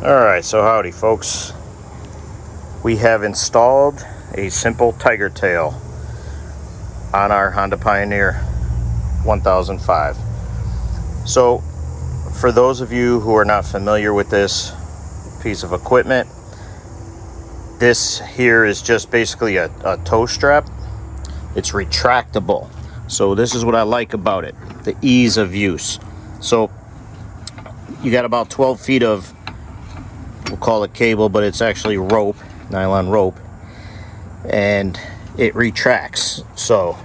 Alright, so howdy folks. We have installed a simple tiger tail on our Honda Pioneer 1005. So for those of you who are not familiar with this piece of equipment, this here is just basically a tow strap. It's retractable. So this is what I like about it, the ease of use. So you got about 12 feet of, we'll call it cable, but it's actually rope, nylon rope, and it retracts. So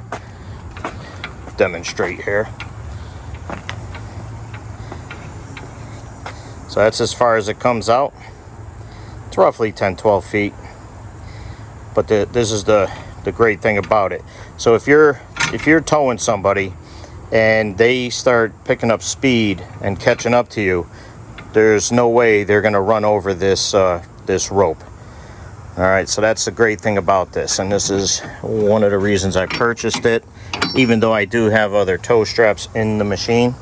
demonstrate here. So that's as far as it comes out. It's roughly 10-12 feet, but this is the great thing about it. So if you're towing somebody and they start picking up speed and catching up to you, there's no way they're going to run over this this rope. All right, so that's the great thing about this, and this is one of the reasons I purchased it, even though I do have other tow straps in the machine.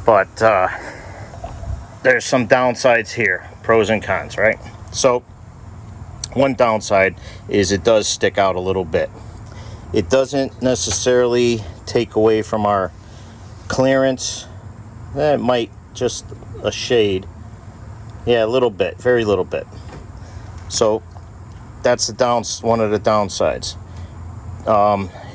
But there's some downsides here, pros and cons, right? So one downside is it does stick out a little bit. It doesn't necessarily take away from our clearance. It might just a shade. Yeah, a little bit, very little bit. So that's one of the downsides.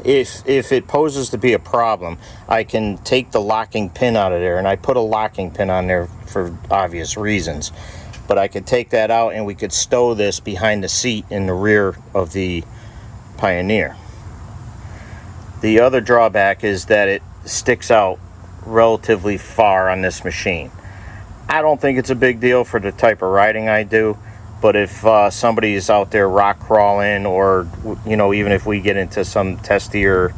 If it poses to be a problem, I can take the locking pin out of there, and I put a locking pin on there for obvious reasons. But I could take that out and we could stow this behind the seat in the rear of the Pioneer. The other drawback is that it sticks out relatively far on this machine. I don't think it's a big deal for the type of riding I do, but if somebody is out there rock crawling, or even if we get into some testier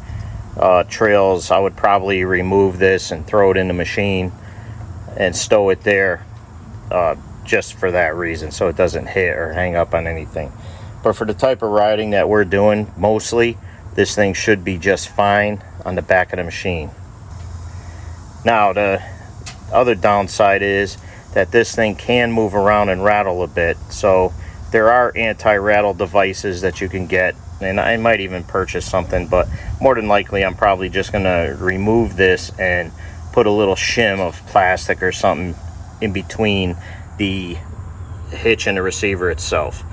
trails, I would probably remove this and throw it in the machine and stow it there, just for that reason, so it doesn't hit or hang up on anything. But for the type of riding that we're doing mostly, this thing should be just fine on the back of the machine. Now, the other downside is that this thing can move around and rattle a bit. So there are anti-rattle devices that you can get, and I might even purchase something, but more than likely I'm probably just going to remove this and put a little shim of plastic or something in between the hitch and the receiver itself.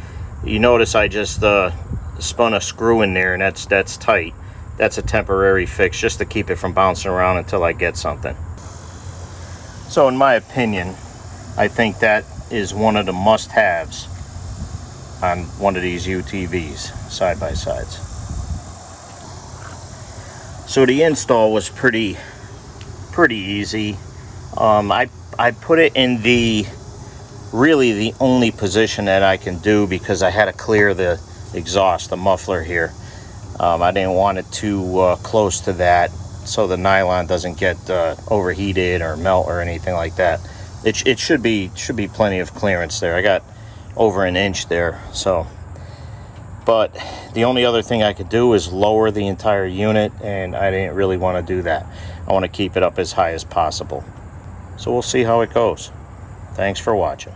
You notice I just spun a screw in there, and that's tight. That's a temporary fix just to keep it from bouncing around until I get something. So in my opinion, I think that is one of the must-haves on one of these UTVs, side-by-sides. So the install was pretty easy. I put it in really the only position that I can do, because I had to clear the exhaust, the muffler here. I didn't want it too close to that, so the nylon doesn't get overheated or melt or anything like that. It should be plenty of clearance there. I got over an inch there. So, but the only other thing I could do is lower the entire unit, and I didn't really want to do that. I want to keep it up as high as possible. So we'll see how it goes. Thanks for watching.